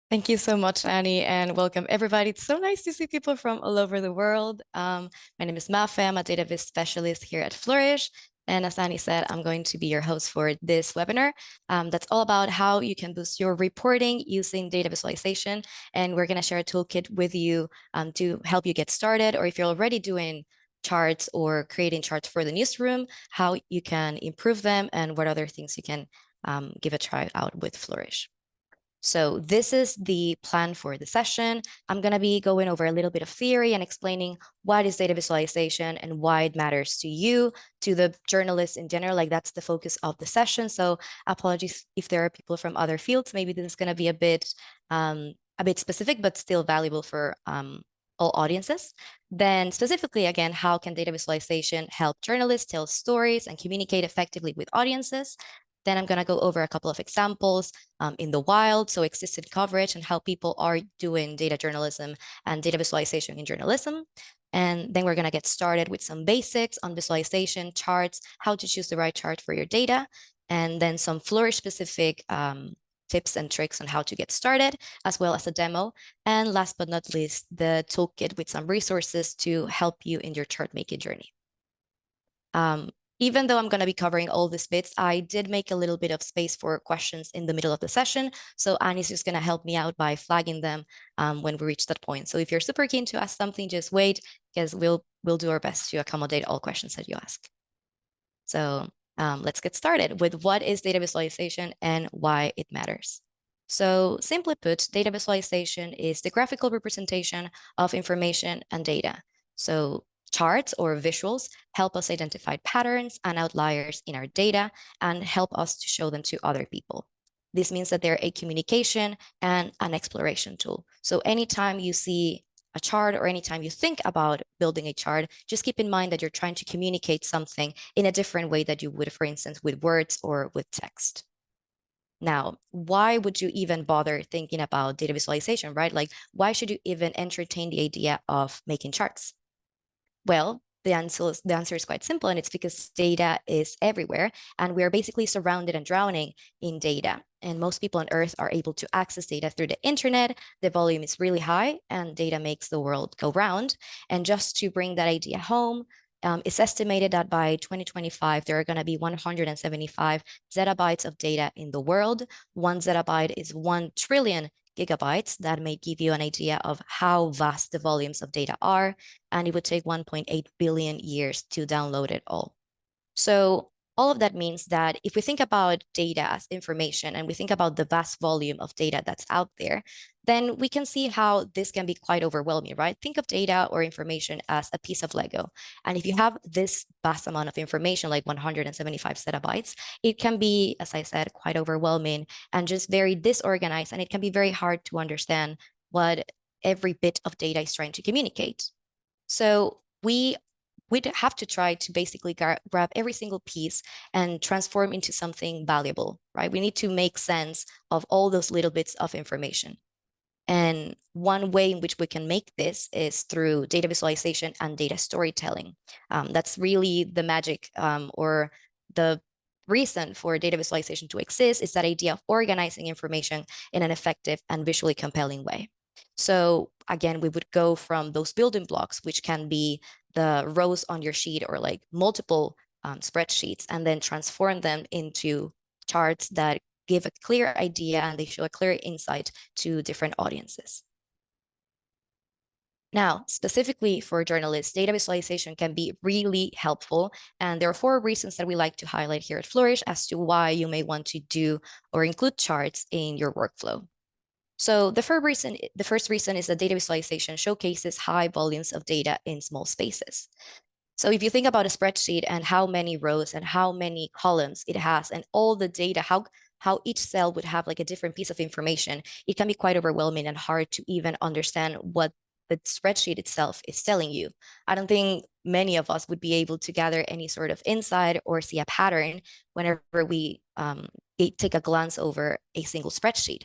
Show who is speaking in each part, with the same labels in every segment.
Speaker 1: Thank you so much, Annie, and welcome everybody. It's so nice to see people from all over the world. My name is Mafe. I'm a database specialist here at Flourish. And as Annie said, I'm going to be your host for this webinar. That's all about how you can boost your reporting using data visualization. And we're going to share a toolkit with you to help you get started, or if you're already doing charts or creating charts for the newsroom, how you can improve them and what other things you can give a try out with Flourish. So this is the plan for the session. I'm going to be going over a little bit of theory and explaining what is data visualization and why it matters to you, to the journalists in general. Like that's the focus of the session. So apologies if there are people from other fields. Maybe this is going to be a bit specific, but still valuable for all audiences. Then specifically, again, how can data visualization help journalists tell stories and communicate effectively with audiences? Then I'm going to go over a couple of examples in the wild, so existing coverage and how people are doing data journalism and data visualization in journalism. And then we're going to get started with some basics on visualization, charts, how to choose the right chart for your data, and then some Flourish specific tips and tricks on how to get started, as well as a demo. And last but not least, the toolkit with some resources to help you in your chart making journey. Even though I'm going to be covering all these bits, I did make a little bit of space for questions in the middle of the session. So Annie's just going to help me out by flagging them when we reach that point. So if you're super keen to ask something, just wait, because we'll do our best to accommodate all questions that you ask. So let's get started with what is data visualization and why it matters. So simply put, data visualization is the graphical representation of information and data. So charts or visuals help us identify patterns and outliers in our data and help us to show them to other people. This means that they're a communication and an exploration tool. So anytime you see a chart or anytime you think about building a chart, just keep in mind that you're trying to communicate something in a different way that you would, for instance, with words or with text. Now, why would you even bother thinking about data visualization, right? Like, why should you even entertain the idea of making charts? Well, the answer is quite simple, and it's because data is everywhere, and we are basically surrounded and drowning in data. And most people on Earth are able to access data through the internet. The volume is really high, and data makes the world go round. And just to bring that idea home, it's estimated that by 2025, there are going to be 175 zettabytes of data in the world. One zettabyte is 1 trillion gigabytes. That may give you an idea of how vast the volumes of data are, and it would take 1.8 billion years to download it all. So all of that means that if we think about data as information and we think about the vast volume of data that's out there, then we can see how this can be quite overwhelming, right? Think of data or information as a piece of Lego. And if you have this vast amount of information, like 175 zettabytes, it can be, as I said, quite overwhelming and just very disorganized. And it can be very hard to understand what every bit of data is trying to communicate. So we'd have to try to basically grab every single piece and transform into something valuable, right? We need to make sense of all those little bits of information. And one way in which we can make this is through data visualization and data storytelling. That's really the magic or the reason for data visualization to exist is that idea of organizing information in an effective and visually compelling way. So again, we would go from those building blocks, which can be the rows on your sheet or like multiple spreadsheets, and then transform them into charts that give a clear idea and they show a clear insight to different audiences. Now, specifically for journalists, data visualization can be really helpful. And there are 4 reasons that we like to highlight here at Flourish as to why you may want to do or include charts in your workflow. So the first reason is that data visualization showcases high volumes of data in small spaces. So if you think about a spreadsheet and how many rows and how many columns it has and all the data, how each cell would have like a different piece of information, it can be quite overwhelming and hard to even understand what the spreadsheet itself is telling you. I don't think many of us would be able to gather any sort of insight or see a pattern whenever we take a glance over a single spreadsheet.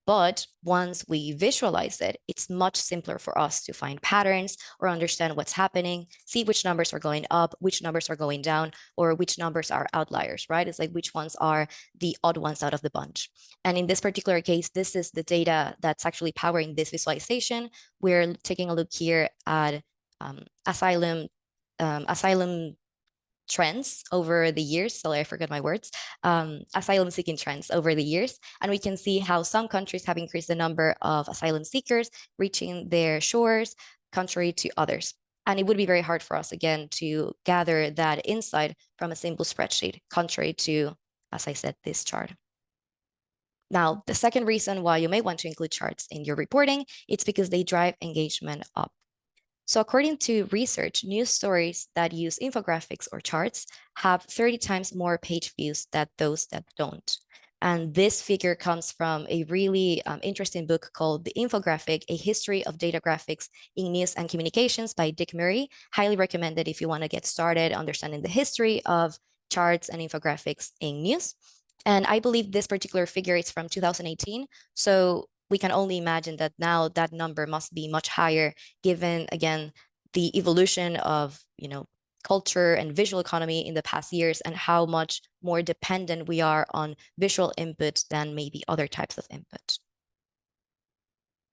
Speaker 1: But once we visualize it, it's much simpler for us to find patterns or understand what's happening, see which numbers are going up, which numbers are going down, or which numbers are outliers, right? It's like which ones are the odd ones out of the bunch. And in this particular case, this is the data that's actually powering this visualization. We're taking a look here at asylum trends over the years. Sorry, I forgot my words. Asylum seeking trends over the years. And we can see how some countries have increased the number of asylum seekers reaching their shores, contrary to others. And it would be very hard for us, again, to gather that insight from a simple spreadsheet, contrary to, as I said, this chart. Now, the second reason why you may want to include charts in your reporting, it's because they drive engagement up. So according to research, news stories that use infographics or charts have 30 times more page views than those that don't. And this figure comes from a really interesting book called The Infographic, A History of Data Graphics in News and Communications by Dick Murray. Highly recommended if you want to get started understanding the history of charts and infographics in news. And I believe this particular figure is from 2018. So we can only imagine that now that number must be much higher, given, again, the evolution of, culture and visual economy in the past years and how much more dependent we are on visual input than maybe other types of input.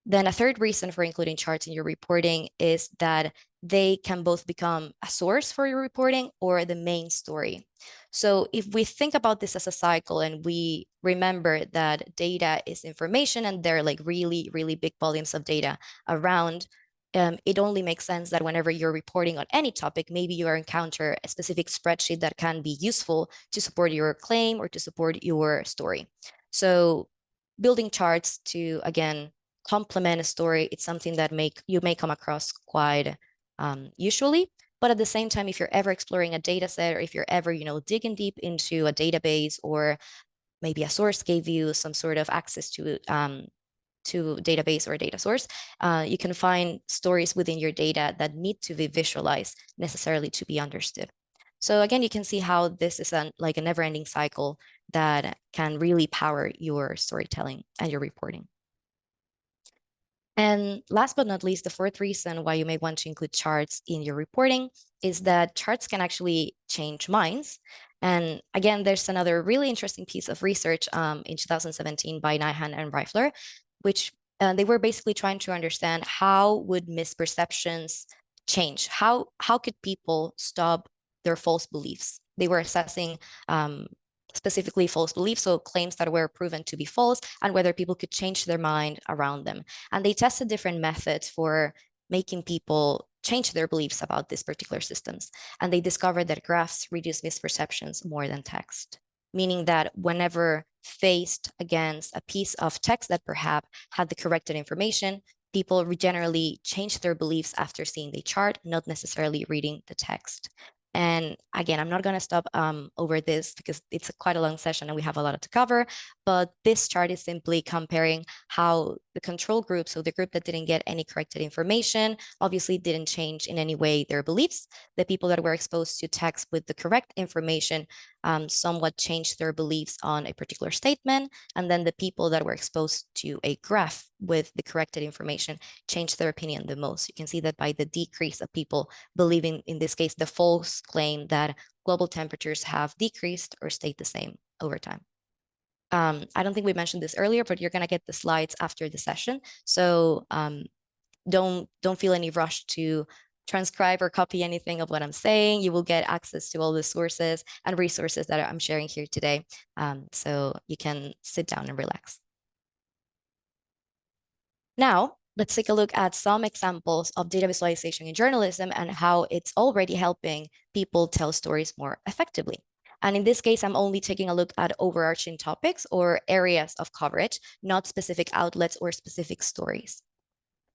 Speaker 1: Then a third reason for including charts in your reporting is that they can both become a source for your reporting or the main story. So if we think about this as a cycle and we remember that data is information and there are like really, really big volumes of data around, it only makes sense that whenever you're reporting on any topic, maybe you encounter a specific spreadsheet that can be useful to support your claim or to support your story. So building charts to, again, complement a story, it's something that you may come across quite usually. But at the same time, if you're ever exploring a data set or if you're ever, digging deep into a database or maybe a source gave you some sort of access to database or a data source, you can find stories within your data that need to be visualized necessarily to be understood. So again, you can see how this is like a never-ending cycle that can really power your storytelling and your reporting. And last but not least, the fourth reason why you may want to include charts in your reporting is that charts can actually change minds. And again, there's another really interesting piece of research in 2017 by Nyhan and Reifler, which they were basically trying to understand how would misperceptions change? How could people stop their false beliefs? They were assessing specifically false beliefs, so claims that were proven to be false, and whether people could change their mind around them. And they tested different methods for making people change their beliefs about these particular systems. And they discovered that graphs reduce misperceptions more than text, meaning that whenever faced against a piece of text that perhaps had the corrected information, people generally change their beliefs after seeing the chart, not necessarily reading the text. And again, I'm not going to stop over this because it's quite a long session and we have a lot to cover. But this chart is simply comparing how the control group, so the group that didn't get any corrected information, obviously didn't change in any way their beliefs. The people that were exposed to text with the correct information somewhat changed their beliefs on a particular statement. And then the people that were exposed to a graph with the corrected information changed their opinion the most. You can see that by the decrease of people believing, in this case, the false claim that global temperatures have decreased or stayed the same over time. I don't think we mentioned this earlier, but you're going to get the slides after the session. So don't feel any rush to transcribe or copy anything of what I'm saying. You will get access to all the sources and resources that I'm sharing here today. So you can sit down and relax. Now, let's take a look at some examples of data visualization in journalism and how it's already helping people tell stories more effectively. And in this case, I'm only taking a look at overarching topics or areas of coverage, not specific outlets or specific stories.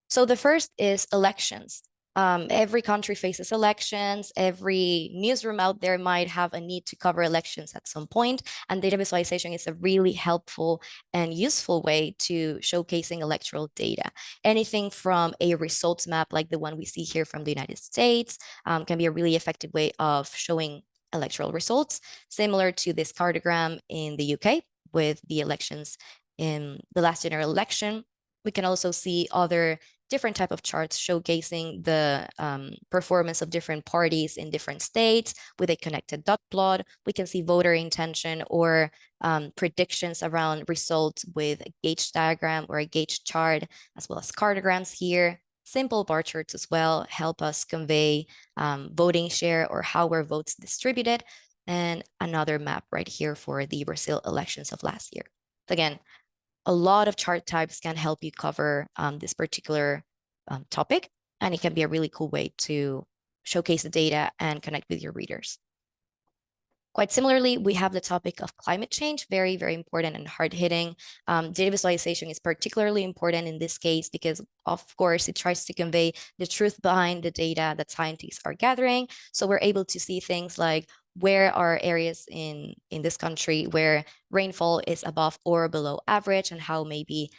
Speaker 1: So the first is elections. Every country faces elections. Every newsroom out there might have a need to cover elections at some point, and data visualization is a really helpful and useful way to showcasing electoral data. Anything from a results map like the one we see here from the United States can be a really effective way of showing electoral results, similar to this cartogram in the UK with the elections in the last general election. We can also see other different type of charts showcasing the performance of different parties in different states with a connected dot plot. We can see voter intention or predictions around results with a gauge diagram or a gauge chart, as well as cartograms here. Simple bar charts as well help us convey voting share or how were votes distributed, and another map right here for the Brazil elections of last year. Again, a lot of chart types can help you cover this particular topic, and it can be a really cool way to showcase the data and connect with your readers. Quite similarly, we have the topic of climate change, very, very important and hard-hitting. Data visualization is particularly important in this case because, of course, it tries to convey the truth behind the data that scientists are gathering. So we're able to see things like where are areas in this country where rainfall is above or below average, and how maybe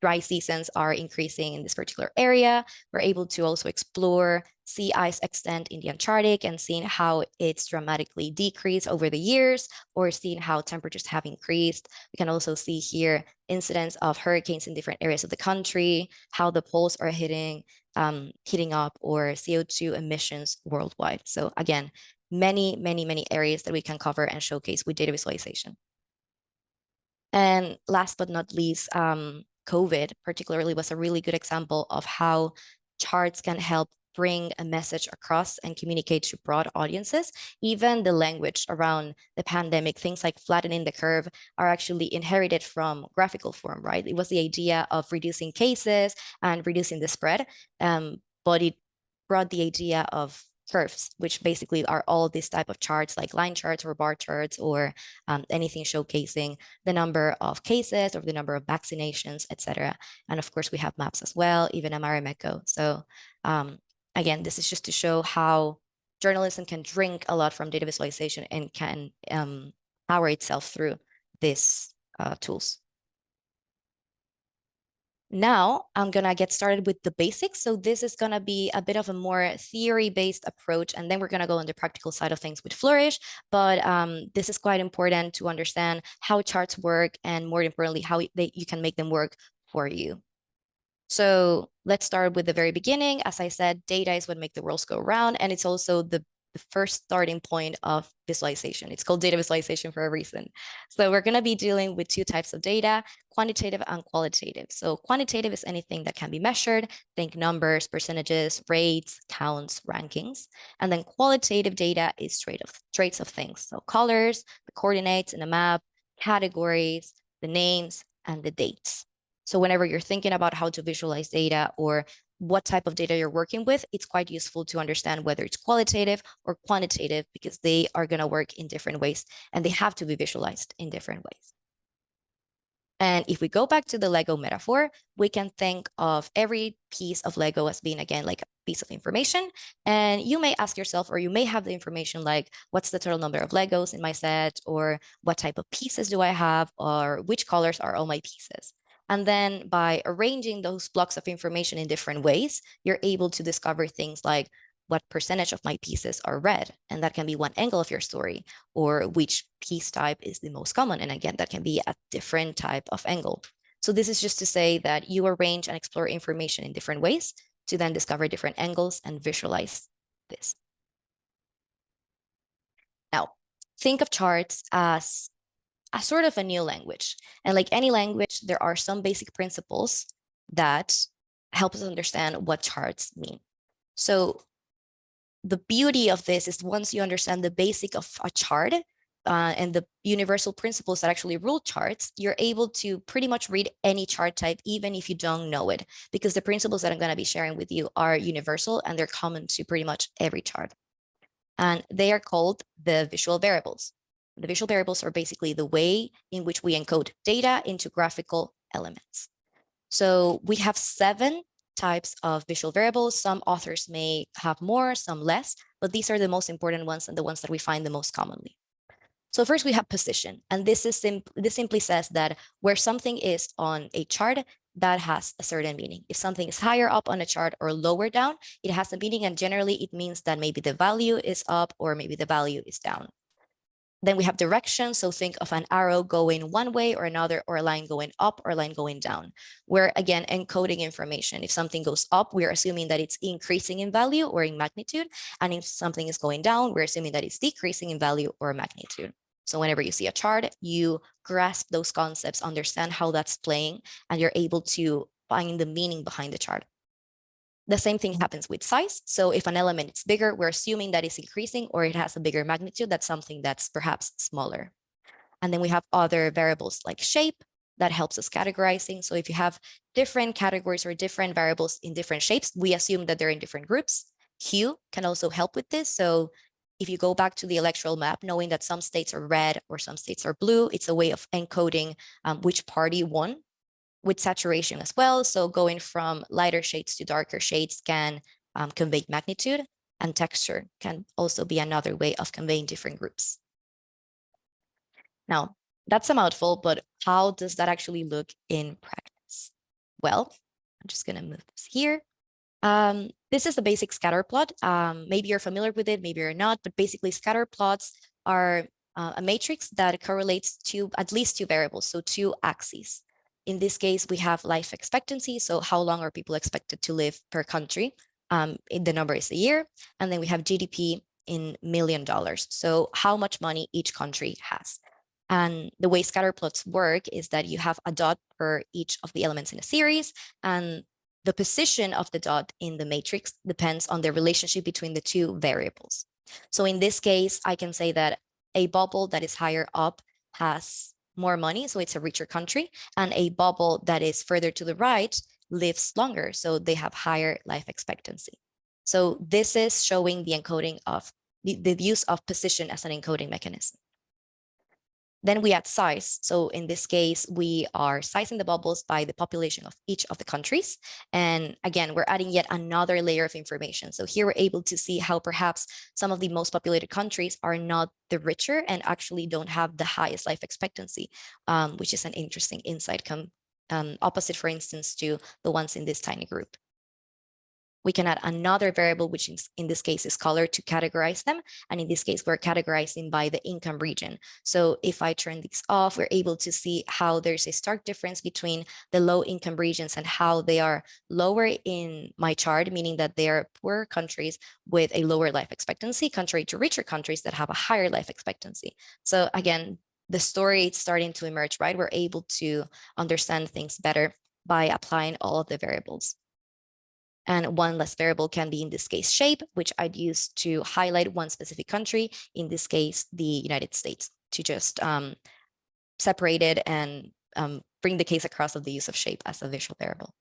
Speaker 1: dry seasons are increasing in this particular area. We're able to also explore sea ice extent in the Antarctic and seeing how it's dramatically decreased over the years, or seeing how temperatures have increased. We can also see here incidents of hurricanes in different areas of the country, how the poles are heating up, or CO2 emissions worldwide. So again, many, many, many areas that we can cover and showcase with data visualization. And last but not least, COVID particularly was a really good example of how charts can help bring a message across and communicate to broad audiences. Even the language around the pandemic, things like flattening the curve, are actually inherited from graphical form, right? It was the idea of reducing cases and reducing the spread, but it brought the idea of curves, which basically are all these type of charts like line charts or bar charts, or anything showcasing the number of cases or the number of vaccinations, etc. And of course, we have maps as well, even a Marimekko. So again, this is just to show how journalism can drink a lot from data visualization and can power itself through these tools. Now I'm gonna get started with the basics. So this is gonna be a bit of a more theory-based approach, and then we're gonna go on the practical side of things with Flourish. But this is quite important to understand how charts work, and more importantly, how you can make them work for you. So let's start with the very beginning. As I said, data is what makes the worlds go around, and it's also the first starting point of visualization. It's called data visualization for a reason. So we're going to be dealing with two types of data, quantitative and qualitative. So quantitative is anything that can be measured, think numbers, percentages, rates, counts, rankings. And then qualitative data is traits of things. So colors, the coordinates in a map, categories, the names, and the dates. So whenever you're thinking about how to visualize data or what type of data you're working with, it's quite useful to understand whether it's qualitative or quantitative, because they are going to work in different ways and they have to be visualized in different ways. And if we go back to the Lego metaphor, we can think of every piece of Lego as being, again, like a piece of information. And you may ask yourself, or you may have the information like, what's the total number of Legos in my set? Or what type of pieces do I have? Or which colors are all my pieces? And then by arranging those blocks of information in different ways, you're able to discover things like what percentage of my pieces are red. And that can be one angle of your story, or which piece type is the most common. And again, that can be a different type of angle. So this is just to say that you arrange and explore information in different ways to then discover different angles and visualize this. Now, think of charts as a sort of a new language. And like any language, there are some basic principles that help us understand what charts mean. So the beauty of this is once you understand the basic of a chart and the universal principles that actually rule charts, you're able to pretty much read any chart type, even if you don't know it, because the principles that I'm going to be sharing with you are universal and they're common to pretty much every chart. And they are called the visual variables. The visual variables are basically the way in which we encode data into graphical elements. So we have 7 types of visual variables. Some authors may have more, some less, but these are the most important ones and the ones that we find the most commonly. So first we have position, and this simply says that where something is on a chart, that has a certain meaning. If something is higher up on a chart or lower down, it has a meaning, and generally it means that maybe the value is up or maybe the value is down. Then we have direction. So think of an arrow going one way or another, or a line going up or a line going down. We're again encoding information. If something goes up, we're assuming that it's increasing in value or in magnitude. And if something is going down, we're assuming that it's decreasing in value or magnitude. So whenever you see a chart, you grasp those concepts, understand how that's playing, and you're able to find the meaning behind the chart. The same thing happens with size. So if an element is bigger, we're assuming that it's increasing or it has a bigger magnitude. That's something that's perhaps smaller. And then we have other variables like shape that helps us categorizing. So if you have different categories or different variables in different shapes, we assume that they're in different groups. Hue can also help with this. So if you go back to the electoral map, knowing that some states are red or some states are blue, it's a way of encoding which party won. With saturation as well. So going from lighter shades to darker shades can convey magnitude, and texture can also be another way of conveying different groups. Now, that's a mouthful, but how does that actually look in practice? Well, I'm just going to move this here. This is the basic scatter plot. Maybe you're familiar with it, maybe you're not, but basically scatter plots are a matrix that correlates to at least two variables, so two axes. In this case, we have life expectancy, so how long are people expected to live per country? The number is a year. And then we have GDP in $1 million, so how much money each country has. And the way scatter plots work is that you have a dot for each of the elements in a series, and the position of the dot in the matrix depends on the relationship between the two variables. So in this case, I can say that a bubble that is higher up has more money, so it's a richer country, and a bubble that is further to the right lives longer, so they have higher life expectancy. So this is showing the encoding of the use of position as an encoding mechanism. Then we add size. So in this case, we are sizing the bubbles by the population of each of the countries. And again, we're adding yet another layer of information. So here we're able to see how perhaps some of the most populated countries are not the richer and actually don't have the highest life expectancy, which is an interesting insight, opposite, for instance, to the ones in this tiny group. We can add another variable, which in this case is color, to categorize them. And in this case, we're categorizing by the income region. So if I turn these off, we're able to see how there's a stark difference between the low income regions and how they are lower in my chart, meaning that they are poor countries with a lower life expectancy, contrary to richer countries that have a higher life expectancy. So again, the story is starting to emerge, right? We're able to understand things better by applying all of the variables. And one less variable can be, in this case, shape, which I'd use to highlight one specific country, in this case, the United States, to just separate it and bring the case across of the use of shape as a visual variable.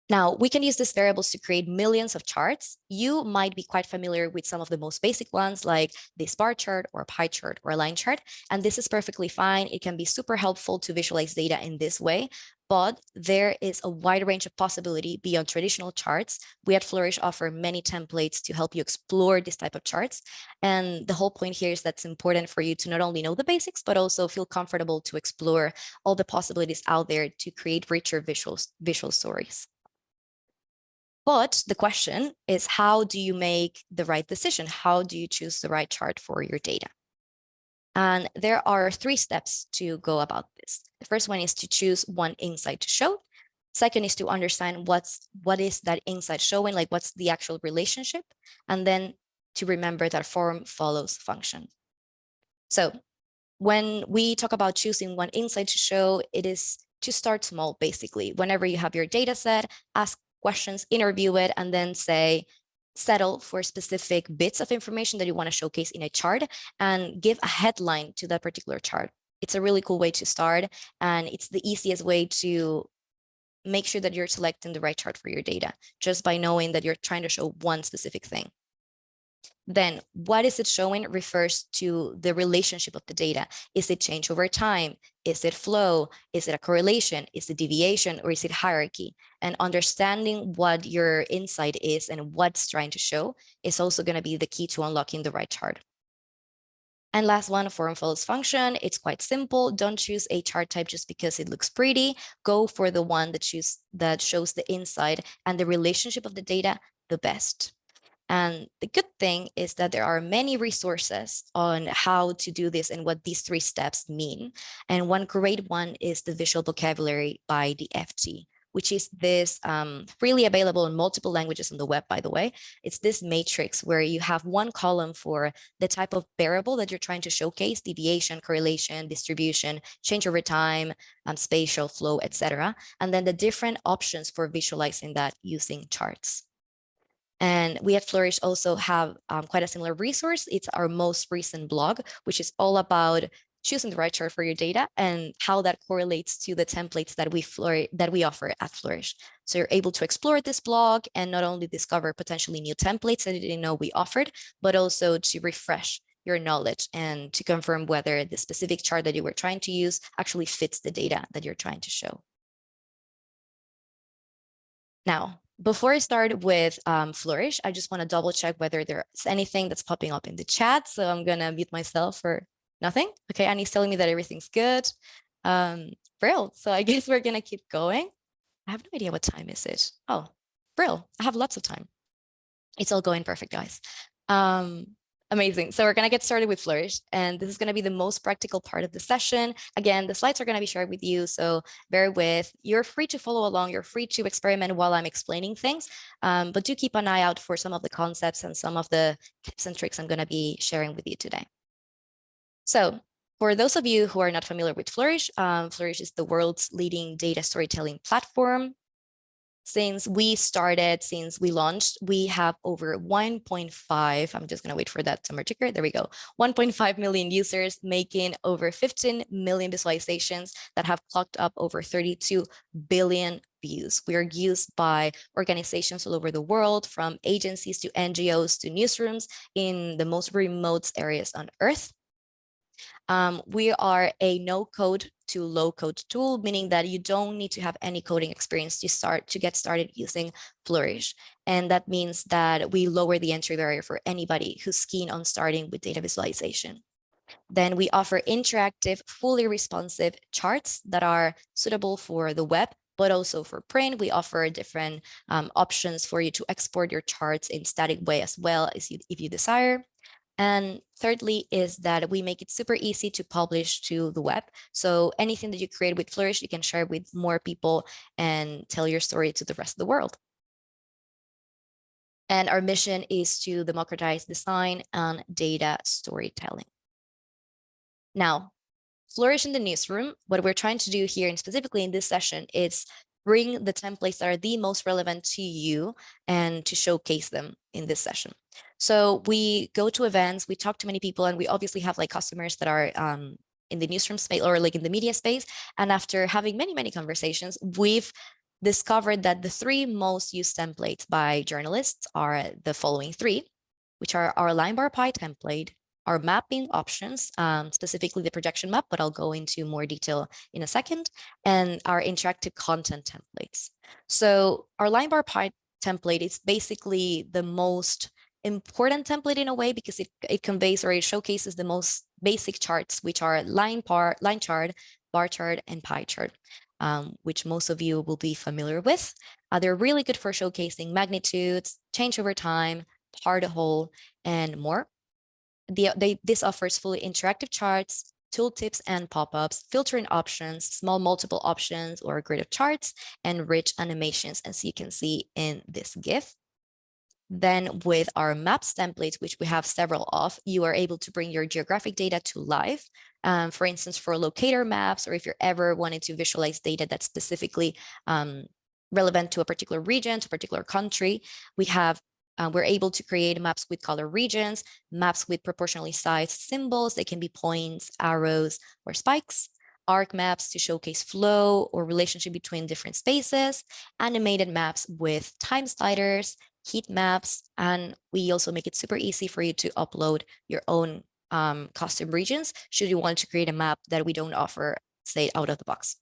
Speaker 1: Now, we can use these variables to create millions of charts. You might be quite familiar with some of the most basic ones, like this bar chart or pie chart or line chart, and this is perfectly fine. It can be super helpful to visualize data in this way, but there is a wide range of possibility beyond traditional charts. We at Flourish offer many templates to help you explore this type of charts, and the whole point here is that it's important for you to not only know the basics, but also feel comfortable to explore all the possibilities out there to create richer visual stories. But the question is, how do you make the right decision? How do you choose the right chart for your data? And there are 3 steps to go about this. The first one is to choose one insight to show. Second is to understand what is that insight showing, like what's the actual relationship, and then to remember that form follows function. So when we talk about choosing one insight to show, it is to start small, basically. Whenever you have your data set, ask questions, interview it, and then settle for specific bits of information that you want to showcase in a chart and give a headline to that particular chart. It's a really cool way to start, and it's the easiest way to make sure that you're selecting the right chart for your data, just by knowing that you're trying to show one specific thing. Then what is it showing refers to the relationship of the data. Is it change over time? Is it flow? Is it a correlation? Is it deviation, or is it hierarchy? And understanding what your insight is and what's trying to show is also going to be the key to unlocking the right chart. And last one, form follows function. It's quite simple. Don't choose a chart type just because it looks pretty. Go for the one that shows the insight and the relationship of the data the best. And the good thing is that there are many resources on how to do this and what these 3 steps mean. And one great one is the Visual Vocabulary by the FT, which is this freely available in multiple languages on the web, by the way. It's this matrix where you have one column for the type of variable that you're trying to showcase: deviation, correlation, distribution, change over time, spatial flow, etc. And then the different options for visualizing that using charts. And we at Flourish also have quite a similar resource. It's our most recent blog, which is all about choosing the right chart for your data and how that correlates to the templates that we offer at Flourish. So you're able to explore this blog and not only discover potentially new templates that you didn't know we offered, but also to refresh your knowledge and to confirm whether the specific chart that you were trying to use actually fits the data that you're trying to show. Now, before I start with Flourish, I just want to double check whether there's anything that's popping up in the chat. So I'm going to mute myself for nothing. Okay, Annie's telling me that everything's good. Brill. So I guess we're going to keep going. I have no idea what time is it. Oh, brill. I have lots of time. It's all going perfect, guys. Amazing. So we're going to get started with Flourish, and this is going to be the most practical part of the session. Again, the slides are going to be shared with you, so bear with. You're free to follow along. You're free to experiment while I'm explaining things, but do keep an eye out for some of the concepts and some of the tips and tricks I'm going to be sharing with you today. So for those of you who are not familiar with Flourish, Flourish is the world's leading data storytelling platform. Since we launched, we have over 1.5, I'm just going to wait for that summer ticker. There we go. 1.5 million users, making over 15 million visualizations that have clocked up over 32 billion views. We are used by organizations all over the world, from agencies to NGOs to newsrooms in the most remote areas on Earth. We are a no-code to low-code tool, meaning that you don't need to have any coding experience to get started using Flourish. And that means that we lower the entry barrier for anybody who's keen on starting with data visualization. Then we offer interactive, fully responsive charts that are suitable for the web, but also for print. We offer different options for you to export your charts in static way as well, if you desire. And thirdly is that we make it super easy to publish to the web. So anything that you create with Flourish, you can share with more people and tell your story to the rest of the world. And our mission is to democratize design and data storytelling. Now, Flourish in the newsroom, what we're trying to do here, and specifically in this session, is bring the templates that are the most relevant to you and to showcase them in this session. So we go to events, we talk to many people, and we obviously have like customers that are in the newsroom space or like in the media space. And after having many conversations, we've discovered that the 3 most used templates by journalists are the following 3, which are our line bar pie template, our mapping options, specifically the projection map, but I'll go into more detail in a second, and our interactive content templates. So our line bar pie template is basically the most important template in a way, because it conveys or it showcases the most basic charts, which are line chart, bar chart, and pie chart, which most of you will be familiar with. They're really good for showcasing magnitudes, change over time, part of whole, and more. This offers fully interactive charts, tooltips and pop-ups, filtering options, small multiple options or grid of charts, and rich animations, as you can see in this GIF. Then with our maps templates, which we have several of, you are able to bring your geographic data to life. For instance, for locator maps, or if you're ever wanting to visualize data that's specifically relevant to a particular region, to a particular country, we're able to create maps with color regions, maps with proportionally sized symbols. They can be points, arrows, or spikes. Arc maps to showcase flow or relationship between different spaces. Animated maps with time sliders, heat maps, and we also make it super easy for you to upload your own custom regions should you want to create a map that we don't offer, say, out of the box.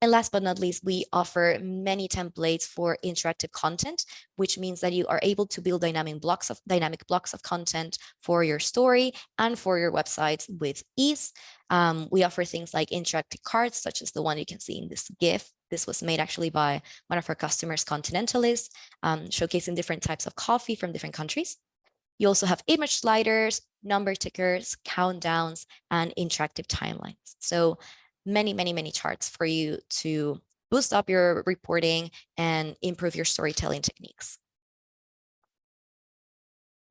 Speaker 1: And last but not least, we offer many templates for interactive content, which means that you are able to build dynamic blocks of content for your story and for your websites with ease. We offer things like interactive cards, such as the one you can see in this GIF, This was made actually by one of our customers, Continentalists, showcasing different types of coffee from different countries. You also have image sliders, number tickers, countdowns, and interactive timelines. So many, many, many charts for you to boost up your reporting and improve your storytelling techniques.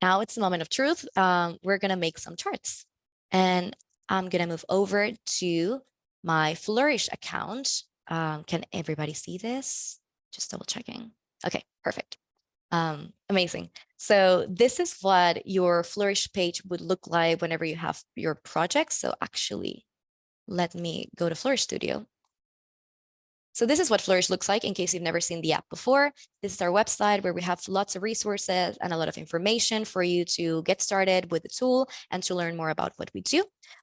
Speaker 1: Now it's the moment of truth. We're going to make some charts. And I'm going to move over to my Flourish account. Can everybody see this? Just double checking. Okay, perfect. Amazing. So this is what your Flourish page would look like whenever you have your project. So actually, let me go to Flourish Studio. So this is what Flourish looks like in case you've never seen the app before. This is our website where we have lots of resources and a lot of information for you to get started with the tool and to learn more about what we do.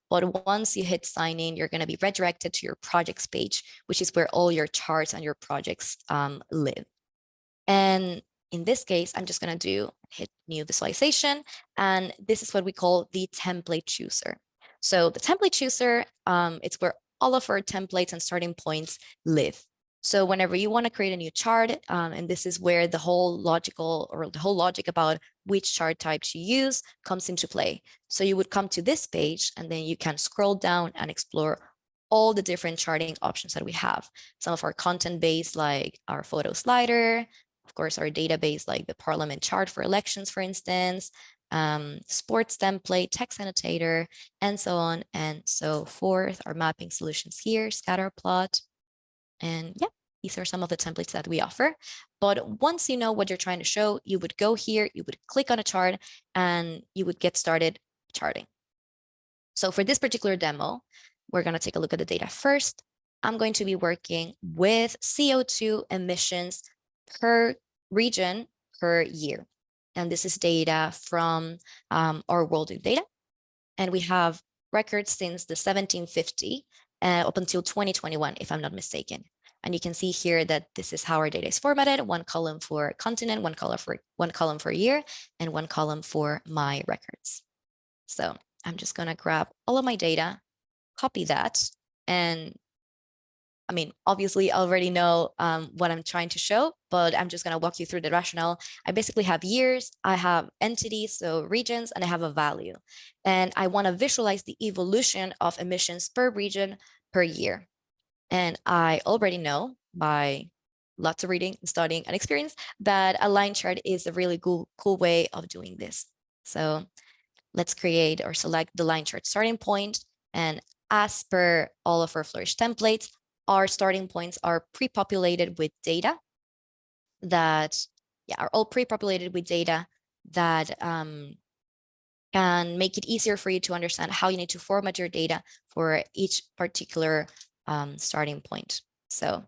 Speaker 1: But once you hit sign in, you're going to be redirected to your projects page, which is where all your charts and your projects live. And in this case, I'm just going to hit new visualization. And this is what we call the template chooser. So the template chooser, it's where all of our templates and starting points live. So whenever you want to create a new chart, and this is where the whole logic about which chart type to use comes into play. So you would come to this page and then you can scroll down and explore all the different charting options that we have. Some of our content based, like our photo slider, of course, our database, like the Parliament chart for elections, for instance, sports template, text annotator, and so on and so forth. Our mapping solutions here, scatter plot. And yeah, these are some of the templates that we offer. But once you know what you're trying to show, you would go here, you would click on a chart, and you would get started charting. So for this particular demo, we're going to take a look at the data first. I'm going to be working with CO2 emissions per region per year. And this is data from our World Data. And we have records since the 1750 up until 2021, if I'm not mistaken. And you can see here that this is how our data is formatted: one column for continent, one column for year, and one column for my records. So I'm just going to grab all of my data, copy that, and I mean, obviously, I already know what I'm trying to show, but I'm just going to walk you through the rationale. I basically have years, I have entities, so regions, and I have a value. And I want to visualize the evolution of emissions per region per year. And I already know by lots of reading, studying, and experience that a line chart is a really cool way of doing this. So let's create or select the line chart starting point. And as per all of our Flourish templates, our starting points are pre-populated with data that are all pre-populated with data that can make it easier for you to understand how you need to format your data for each particular starting point. So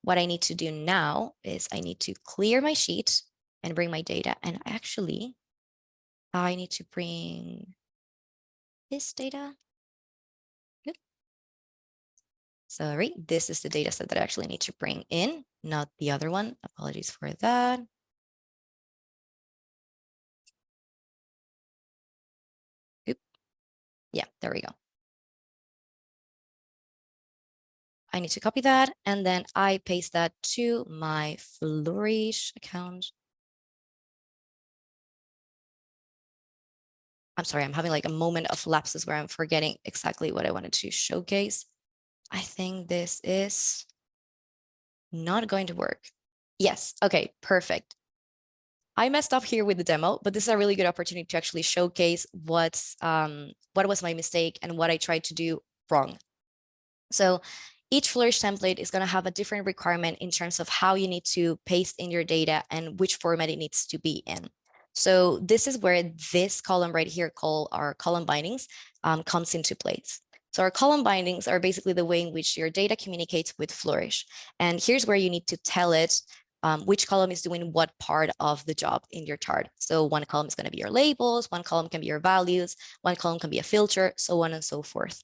Speaker 1: what I need to do now is I need to clear my sheet and bring my data. And actually, I need to bring this data. Sorry, this is the data set that I actually need to bring in, not the other one. Apologies for that. Oop. Yeah, there we go. I need to copy that, and then I paste that to my Flourish account. I'm sorry, I'm having like a moment of lapses where I'm forgetting exactly what I wanted to showcase. I think this is not going to work. Yes, okay, perfect. I messed up here with the demo, but this is a really good opportunity to actually showcase what was my mistake and what I tried to do wrong. So each Flourish template is going to have a different requirement in terms of how you need to paste in your data and which format it needs to be in. So this is where this column right here called our column bindings comes into place. So our column bindings are basically the way in which your data communicates with Flourish. And here's where you need to tell it which column is doing what part of the job in your chart. So one column is going to be your labels, one column can be your values, one column can be a filter, so on and so forth.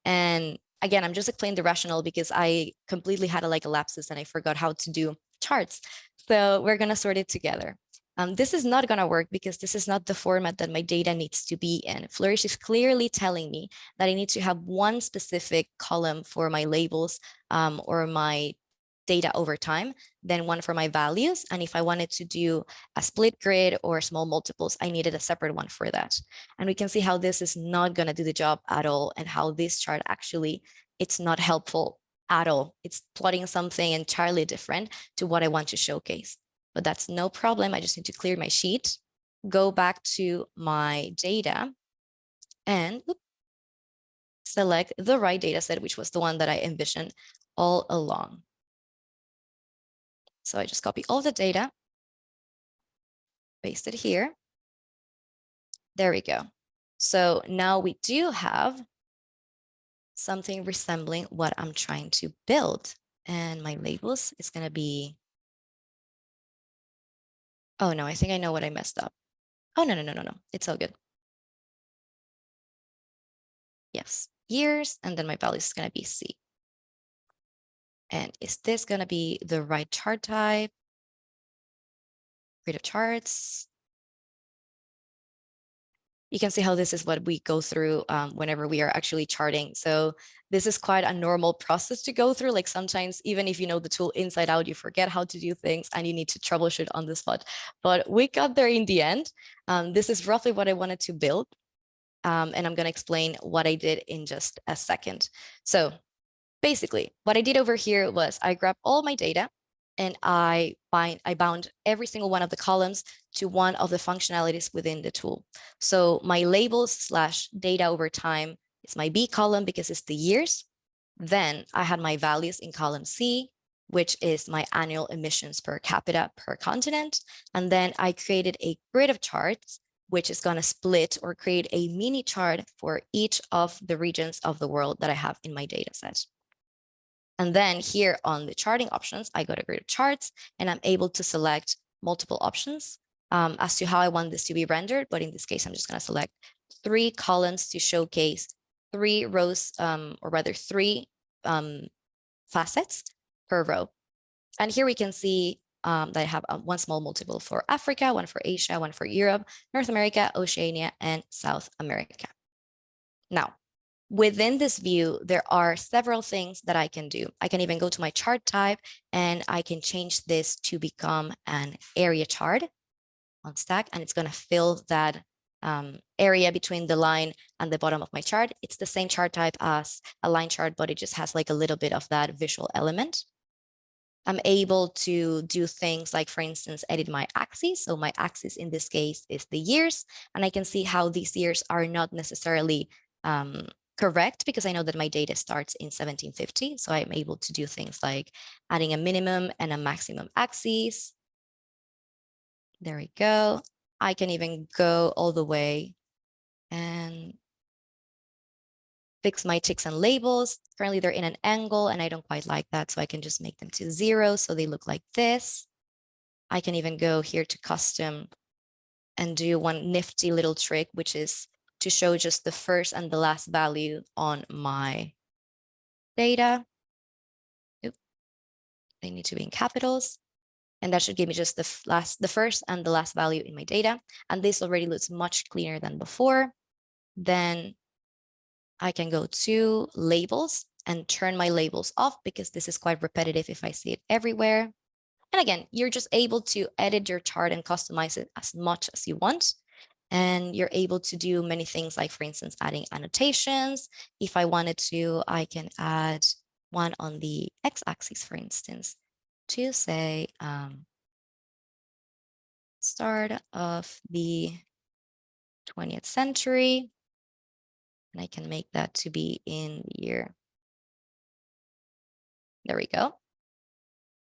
Speaker 1: And again, I'm just explaining the rationale because I completely had a lapsus and I forgot how to do charts. So we're going to sort it together. This is not going to work because this is not the format that my data needs to be in. Flourish is clearly telling me that I need to have one specific column for my labels or my data over time, then one for my values. And if I wanted to do a split grid or small multiples, I needed a separate one for that. And we can see how this is not going to do the job at all, and how this chart actually, it's not helpful at all. It's plotting something entirely different to what I want to showcase. But that's no problem. I just need to clear my sheet, go back to my data, and select the right data set, which was the one that I envisioned all along. So I just copy all the data, paste it here. There we go. So now we do have something resembling what I'm trying to build. And my labels is going to be, oh no, I think I know what I messed up. Oh, no. It's all good. Yes, years, and then my value is going to be C. And is this going to be the right chart type? Grid of charts. You can see how this is what we go through whenever we are actually charting. So this is quite a normal process to go through. Like sometimes, even if you know the tool inside out, you forget how to do things and you need to troubleshoot on the spot. But we got there in the end. This is roughly what I wanted to build. And I'm going to explain what I did in just a second. So basically, what I did over here was I grabbed all my data and I bound every single one of the columns to one of the functionalities within the tool. So my labels / data over time is my B column because it's the years. Then I had my values in column C, which is my annual emissions per capita per continent. And then I created a grid of charts, which is going to split or create a mini chart for each of the regions of the world that I have in my data set. And then here on the charting options, I go to grid of charts and I'm able to select multiple options as to how I want this to be rendered. But in this case, I'm just going to select 3 columns to showcase 3 rows, or rather 3 facets per row. And here we can see that I have one small multiple for Africa, one for Asia, one for Europe, North America, Oceania, and South America. Now, within this view, there are several things that I can do. I can even go to my chart type and I can change this to become an area chart on stack, and it's going to fill that area between the line and the bottom of my chart. It's the same chart type as a line chart, but it just has like a little bit of that visual element. I'm able to do things like, for instance, edit my axis. So my axis in this case is the years, and I can see how these years are not necessarily correct because I know that my data starts in 1750. So I'm able to do things like adding a minimum and a maximum axis. There we go. I can even go all the way and fix my ticks and labels. Currently they're in an angle and I don't quite like that. So I can just make them to 0 so they look like this. I can even go here to custom and do one nifty little trick, which is to show just the first and the last value on my data. Oop. They need to be in capitals. And that should give me just the first and the last value in my data. And this already looks much cleaner than before. Then I can go to labels and turn my labels off because this is quite repetitive if I see it everywhere. And again, you're just able to edit your chart and customize it as much as you want. And you're able to do many things like, for instance, adding annotations. If I wanted to, I can add one on the x-axis, for instance, to say start of the 20th century. And I can make that to be in the year. There we go.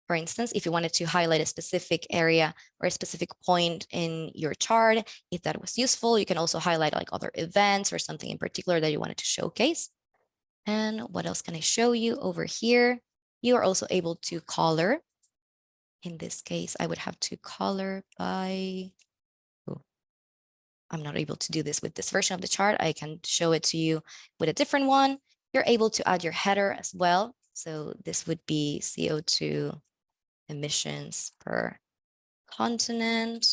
Speaker 1: For instance, if you wanted to highlight a specific area or a specific point in your chart, if that was useful, you can also highlight like other events or something in particular that you wanted to showcase. And what else can I show you over here? You are also able to color. In this case, I would have to color by, oh, I'm not able to do this with this version of the chart. I can show it to you with a different one. You're able to add your header as well. So this would be CO2 emissions per continent,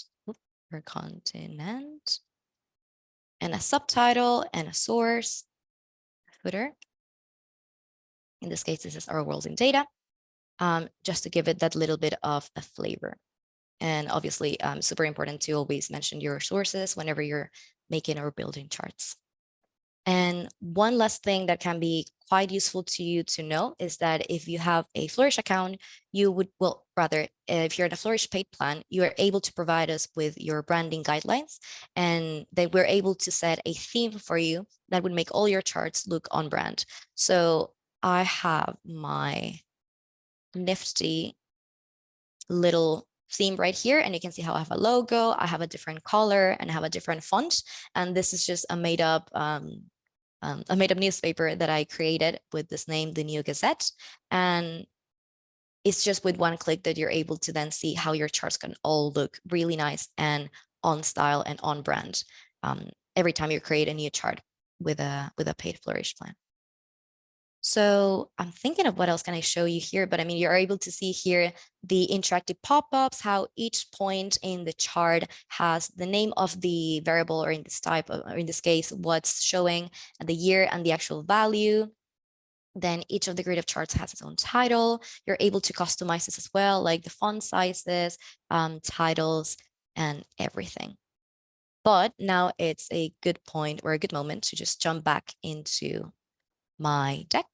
Speaker 1: and a subtitle and a source, footer. In this case, this is our world in data. just to give it that little bit of a flavor. And obviously, super important to always mention your sources whenever you're making or building charts. And one last thing that can be quite useful to you to know is that if you have a Flourish account, you would, well, rather, if you're in a Flourish paid plan, you are able to provide us with your branding guidelines, and that we're able to set a theme for you that would make all your charts look on brand. So I have my nifty little theme right here, and you can see how I have a logo, I have a different color, and I have a different font. And this is just a made up newspaper that I created with this name, the New Gazette. And it's just with one click that you're able to then see how your charts can all look really nice and on style and on brand every time you create a new chart with a paid Flourish plan. So I'm thinking of what else can I show you here, but I mean, you're able to see here the interactive pop-ups, how each point in the chart has the name of the variable, or in this type of, or in this case, what's showing the year and the actual value. Then each of the grid of charts has its own title. You're able to customize this as well, like the font sizes, titles, and everything. But now it's a good point or a good moment to just jump back into my deck.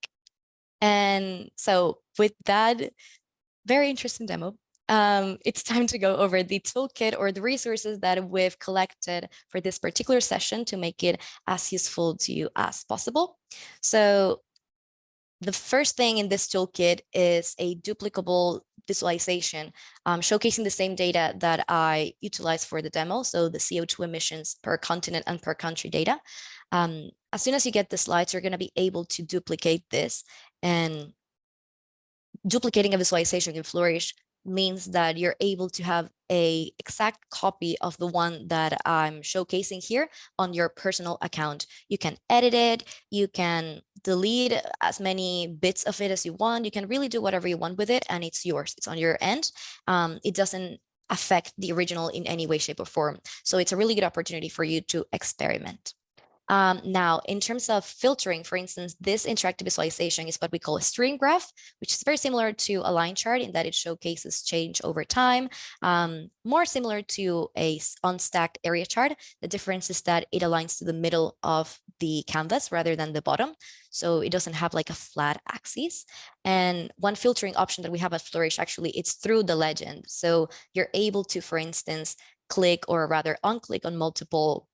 Speaker 1: And so with that very interesting demo, it's time to go over the toolkit or the resources that we've collected for this particular session to make it as useful to you as possible. So the first thing in this toolkit is a duplicable visualization, showcasing the same data that I utilized for the demo. So the CO2 emissions per continent and per country data. As soon as you get the slides, you're going to be able to duplicate this. And duplicating a visualization in Flourish means that you're able to have a exact copy of the one that I'm showcasing here on your personal account. You can edit it, you can delete as many bits of it as you want, you can really do whatever you want with it, and it's yours, it's on your end. It doesn't affect the original in any way, shape, or form. So it's a really good opportunity for you to experiment. Now, in terms of filtering, for instance, this interactive visualization is what we call a stream graph, which is very similar to a line chart in that it showcases change over time, more similar to a unstacked area chart. The difference is that it aligns to the middle of the canvas rather than the bottom. So it doesn't have like a flat axis. And one filtering option that we have at Flourish, actually, it's through the legend. So you're able to, for instance, click or rather unclick on multiple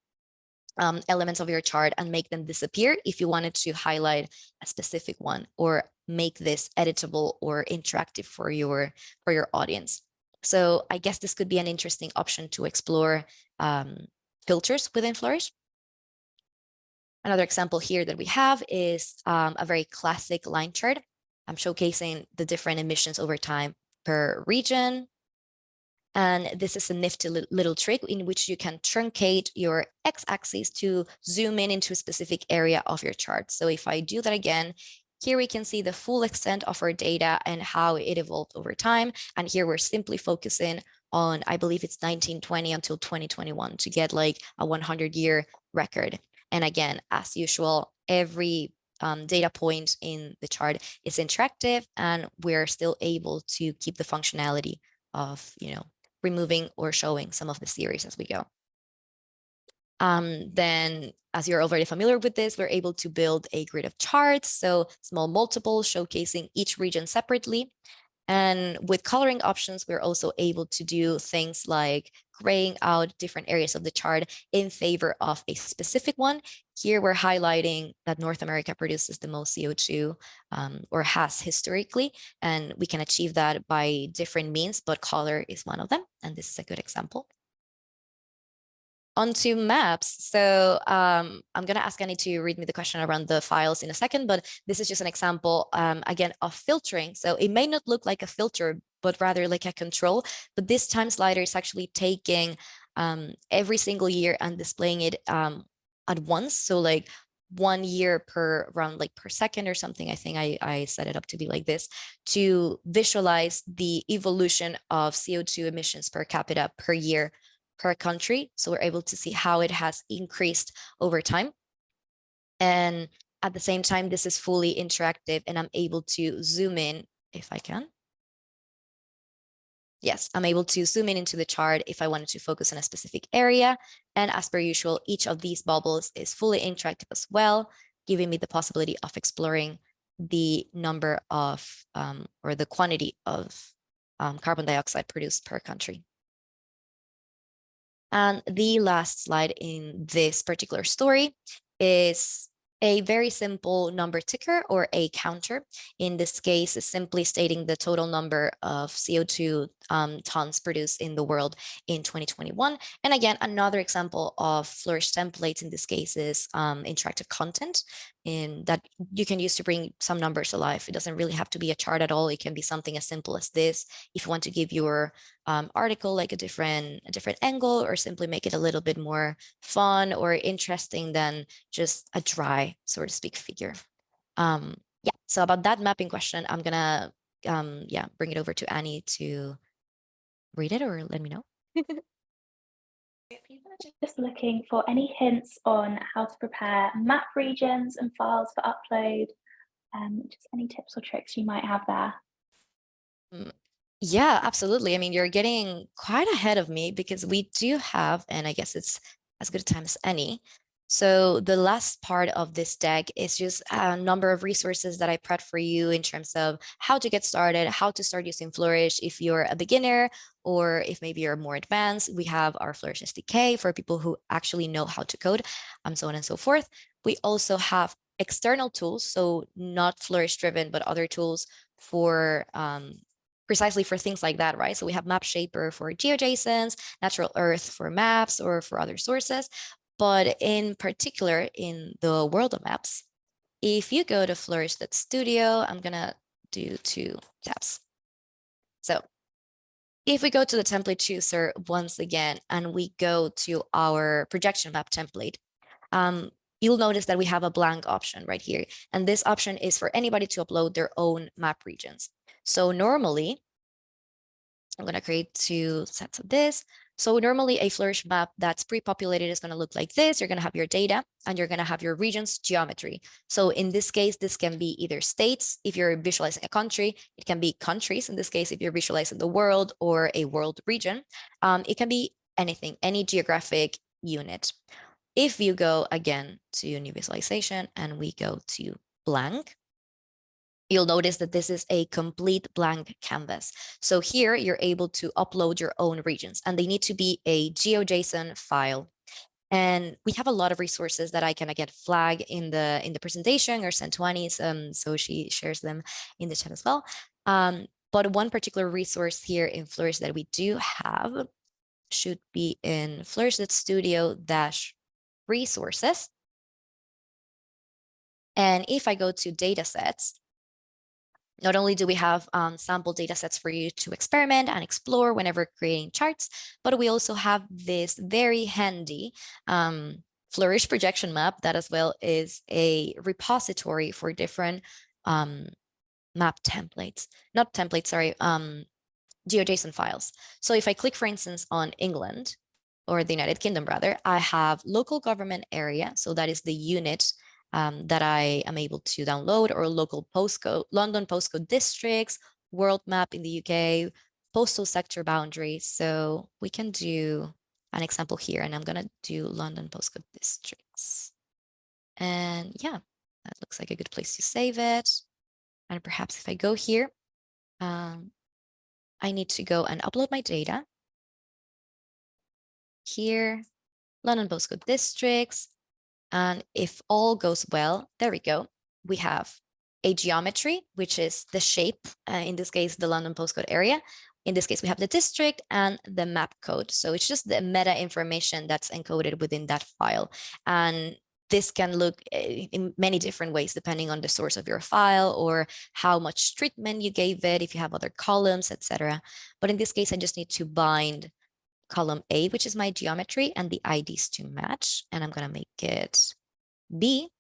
Speaker 1: elements of your chart and make them disappear if you wanted to highlight a specific one, or make this editable or interactive for your audience. So I guess this could be an interesting option to explore filters within Flourish. Another example here that we have is a very classic line chart. I'm showcasing the different emissions over time per region. And this is a nifty little trick in which you can truncate your x-axis to zoom in into a specific area of your chart. So if I do that again, here we can see the full extent of our data and how it evolved over time. And here we're simply focusing on, I believe it's 1920 until 2021 to get like a 100-year record. And again, as usual, every data point in the chart is interactive, and we're still able to keep the functionality of, removing or showing some of the series as we go. Then, as you're already familiar with this, we're able to build a grid of charts, so small multiples showcasing each region separately. And with coloring options, we're also able to do things like graying out different areas of the chart in favor of a specific one. Here, we're highlighting that North America produces the most CO2, or has historically, and we can achieve that by different means, but color is one of them, and this is a good example. Onto maps. So I'm going to ask Annie to read me the question around the files in a second, but this is just an example, again, of filtering. So it may not look like a filter, but rather like a control. But this time slider is actually taking every single year and displaying it at once. So like 1 year per round, like per second or something. I think I set it up to be like this to visualize the evolution of CO2 emissions per capita per year per country. So we're able to see how it has increased over time. And at the same time, this is fully interactive, and I'm able to zoom in if I can. yes, I'm able to zoom in into the chart if I wanted to focus on a specific area. And as per usual, each of these bubbles is fully interactive as well, giving me the possibility of exploring the number of or the quantity of carbon dioxide produced per country. And the last slide in this particular story is a very simple number ticker or a counter. In this case, is simply stating the total number of CO2 tons produced in the world in 2021. And again, another example of Flourish templates in this case is interactive content in that you can use to bring some numbers alive. It doesn't really have to be a chart at all. It can be something as simple as this. If you want to give your article like a different angle, or simply make it a little bit more fun or interesting than just a dry, so to speak, figure. Yeah, so about that mapping question, I'm gonna bring it over to Annie to read it or let me know.
Speaker 2: If people are just looking for any hints on how to prepare map regions and files for upload, just any tips or tricks you might have there.
Speaker 1: Yeah, absolutely. I mean, you're getting quite ahead of me because we do have, and I guess it's as good a time as any. So the last part of this deck is just a number of resources that I prepped for you in terms of how to get started, how to start using Flourish if you're a beginner, or if maybe you're more advanced. We have our Flourish SDK for people who actually know how to code, so on and so forth. We also have external tools, so not Flourish driven, but other tools for precisely for things like that, right? So we have Map Shaper for GeoJSONs, Natural Earth for maps or for other sources. But in particular, in the world of maps, if you go to Flourish.studio, I'm gonna do 2 tabs. So if we go to the template chooser once again, and we go to our projection map template, you'll notice that we have a blank option right here. And this option is for anybody to upload their own map regions. So normally, I'm going to create 2 sets of this. So normally a Flourish map that's pre-populated is going to look like this. You're going to have your data and you're going to have your region's geometry. So in this case, this can be either states. If you're visualizing a country, it can be countries. In this case, if you're visualizing the world or a world region, it can be anything, any geographic unit. If you go again to new visualization and we go to blank, you'll notice that this is a complete blank canvas. So here you're able to upload your own regions, and they need to be a GeoJSON file. And we have a lot of resources that I can again flag in the presentation or send to Annie, so she shares them in the chat as well. But one particular resource here in Flourish that we do have should be in Flourish.studio-resources. And if I go to datasets, not only do we have sample data sets for you to experiment and explore whenever creating charts, but we also have this very handy Flourish projection map that as well is a repository for different map templates, not templates, sorry, GeoJSON files. So if I click, for instance, on England or the United Kingdom, rather, I have local government area. So that is the unit that I am able to download, or local postcode, London postcode districts, world map in the UK, postal sector boundaries. So we can do an example here, and I'm going to do London postcode districts. And yeah, that looks like a good place to save it. And perhaps if I go here, I need to go and upload my data. Here, London postcode districts. And if all goes well, there we go. We have a geometry, which is the shape, in this case, the London postcode area. In this case, we have the district and the map code. So it's just the meta information that's encoded within that file. And this can look in many different ways, depending on the source of your file or how much treatment you gave it, if you have other columns, etc. But in this case, I just need to bind column A, which is my geometry, and the IDs to match. And I'm going to make it B.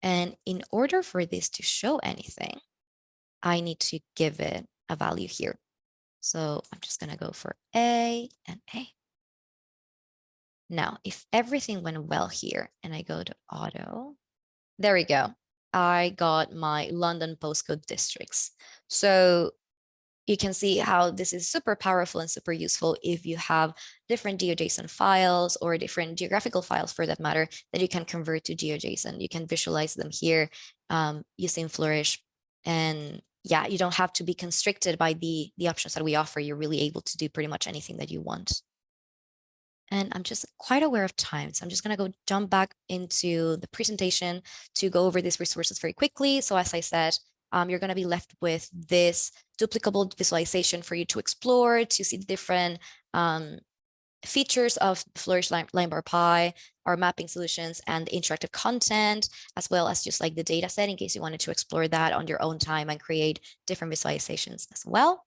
Speaker 1: And in order for this to show anything, I need to give it a value here. So I'm just going to go for A and A. Now, if everything went well here and I go to auto, there we go. I got my London postcode districts. So you can see how this is super powerful and super useful if you have different GeoJSON files or different geographical files for that matter that you can convert to GeoJSON. You can visualize them here using Flourish. And yeah, you don't have to be constricted by the options that we offer. You're really able to do pretty much anything that you want. And I'm just quite aware of time. So I'm just going to go jump back into the presentation to go over these resources very quickly. So as I said, you're going to be left with this duplicable visualization for you to explore, to see the different features of Flourish line bar pie, our mapping solutions, and interactive content, as well as just like the data set in case you wanted to explore that on your own time and create different visualizations as well.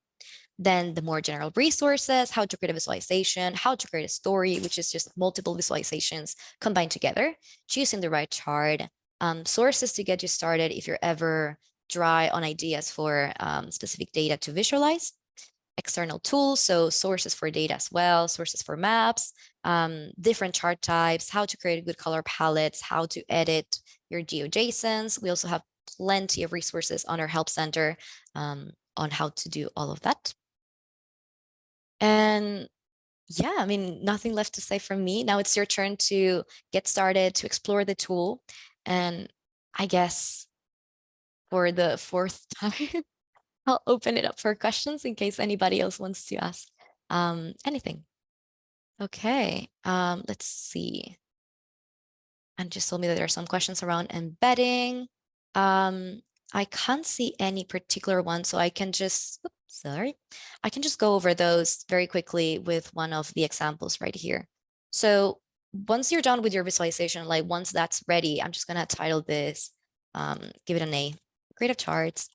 Speaker 1: Then the more general resources, how to create a visualization, how to create a story, which is just multiple visualizations combined together, choosing the right chart, sources to get you started if you're ever dry on ideas for specific data to visualize, external tools, so sources for data as well, sources for maps, different chart types, how to create good color palettes, how to edit your GeoJSONs. We also have plenty of resources on our help center on how to do all of that. And yeah, I mean, nothing left to say from me. Now it's your turn to get started, to explore the tool. And I guess for the fourth time, I'll open it up for questions in case anybody else wants to ask anything. Okay, let's see. And just told me that there are some questions around embedding. I can't see any particular one, so I can just, oops, sorry, I can just go over those very quickly with one of the examples right here. So once you're done with your visualization, like once that's ready, I'm just gonna title this, give it an A, creative charts.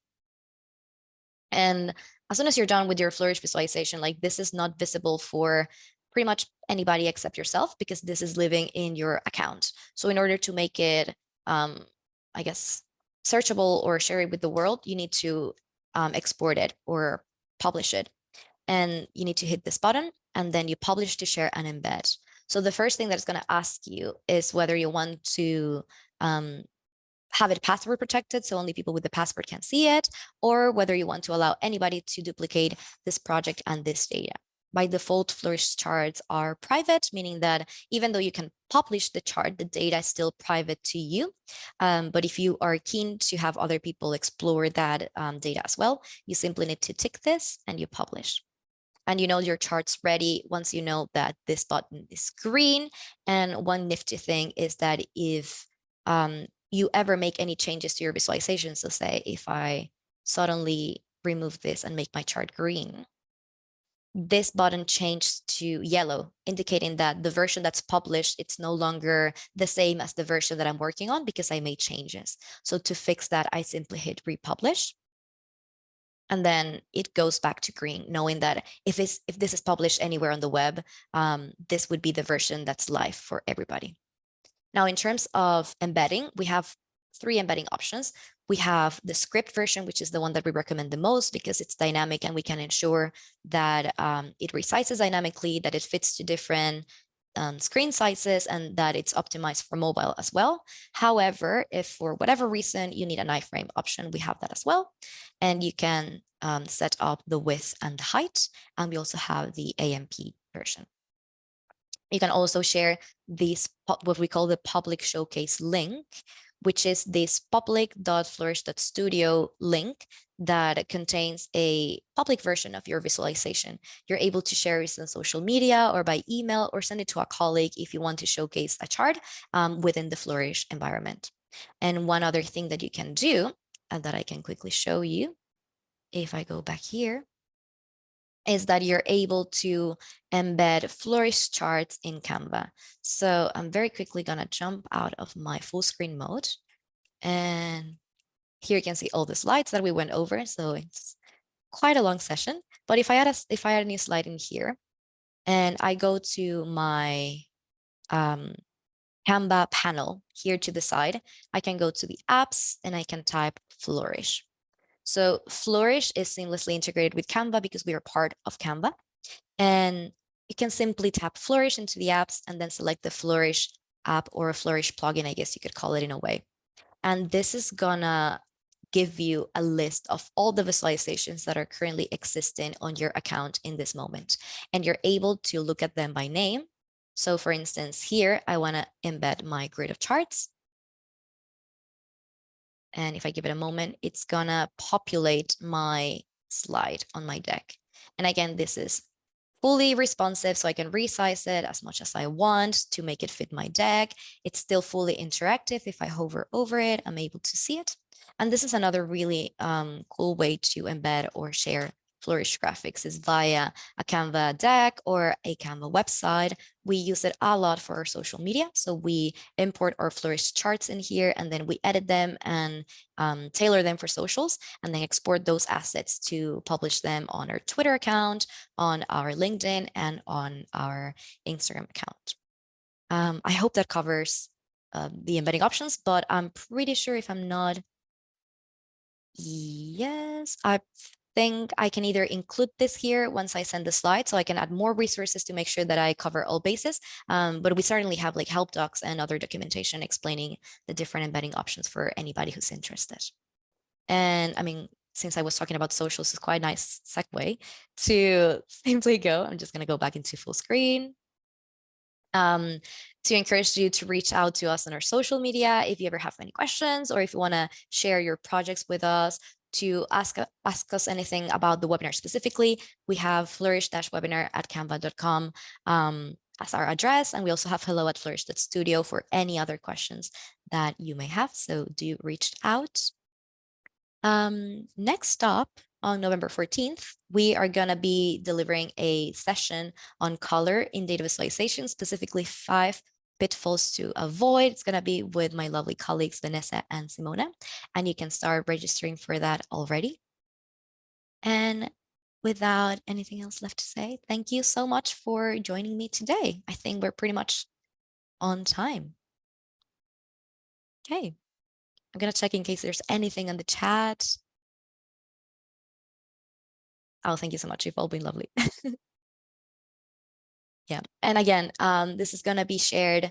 Speaker 1: And as soon as you're done with your Flourish visualization, like this is not visible for pretty much anybody except yourself because this is living in your account. So in order to make it, I guess, searchable or share it with the world, you need to export it or publish it. And you need to hit this button and then you publish to share and embed. So the first thing that it's going to ask you is whether you want to have it password protected so only people with the password can see it, or whether you want to allow anybody to duplicate this project and this data. By default, Flourish charts are private, meaning that even though you can publish the chart, the data is still private to you. But if you are keen to have other people explore that data as well, you simply need to tick this and you publish. And you know your chart's ready once you know that this button is green. And one nifty thing is that if you ever make any changes to your visualization, so say if I suddenly remove this and make my chart green, this button changed to yellow, indicating that the version that's published, it's no longer the same as the version that I'm working on because I made changes. So to fix that, I simply hit republish. And then it goes back to green, knowing that if this is published anywhere on the web, this would be the version that's live for everybody. Now, in terms of embedding, we have 3 embedding options. We have the script version, which is the one that we recommend the most because it's dynamic and we can ensure that it resizes dynamically, that it fits to different screen sizes, and that it's optimized for mobile as well. However, if for whatever reason you need an iframe option, we have that as well. And you can set up the width and the height. And we also have the AMP version. You can also share this, what we call the public showcase link, which is this public.flourish.studio link that contains a public version of your visualization. You're able to share it on social media or by email or send it to a colleague if you want to showcase a chart within the Flourish environment. And one other thing that you can do, and that I can quickly show you, if I go back here, is that you're able to embed Flourish charts in Canva. So I'm very quickly gonna jump out of my full screen mode. And here you can see all the slides that we went over. So it's quite a long session. But if I add a new slide in here and I go to my Canva panel here to the side, I can go to the apps and I can type Flourish. So Flourish is seamlessly integrated with Canva because we are part of Canva. And you can simply tap Flourish into the apps and then select the Flourish app or a Flourish plugin, I guess you could call it in a way. And this is gonna give you a list of all the visualizations that are currently existing on your account in this moment. And you're able to look at them by name. So for instance, here, I want to embed my grid of charts. And if I give it a moment, it's gonna populate my slide on my deck. And again, this is fully responsive, so I can resize it as much as I want to make it fit my deck. It's still fully interactive. If I hover over it, I'm able to see it. And this is another really cool way to embed or share Flourish graphics is via a Canva deck or a Canva website. We use it a lot for our social media. So we import our Flourish charts in here, and then we edit them and tailor them for socials, and then export those assets to publish them on our Twitter account, on our LinkedIn, and on our Instagram account. I hope that covers the embedding options, but I'm pretty sure if I'm not, yes, I think I can either include this here once I send the slide, so I can add more resources to make sure that I cover all bases. But we certainly have like help docs and other documentation explaining the different embedding options for anybody who's interested. And I mean, since I was talking about socials, it's quite a nice segue to simply go. I'm just going to go back into full screen. To encourage you to reach out to us on our social media if you ever have any questions, or if you want to share your projects with us, to ask us anything about the webinar specifically. We have flourish-webinar@canva.com as our address, and we also have hello@flourish.studio for any other questions that you may have. So do reach out. Next up, on November 14th, we are going to be delivering a session on color in data visualization, specifically 5 pitfalls to avoid. It's going to be with my lovely colleagues, Vanessa and Simona, and you can start registering for that already. And without anything else left to say, thank you so much for joining me today. I think we're pretty much on time. Okay, I'm going to check in case there's anything on the chat. Oh, thank you so much. You've all been lovely. Yeah. And again, this is going to be shared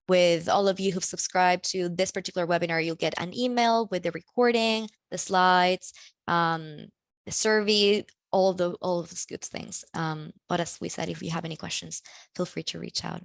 Speaker 1: with all of you who've subscribed to this particular webinar. You'll get an email with the recording, the slides, the survey, all of those good things. But as we said, if you have any questions, feel free to reach out.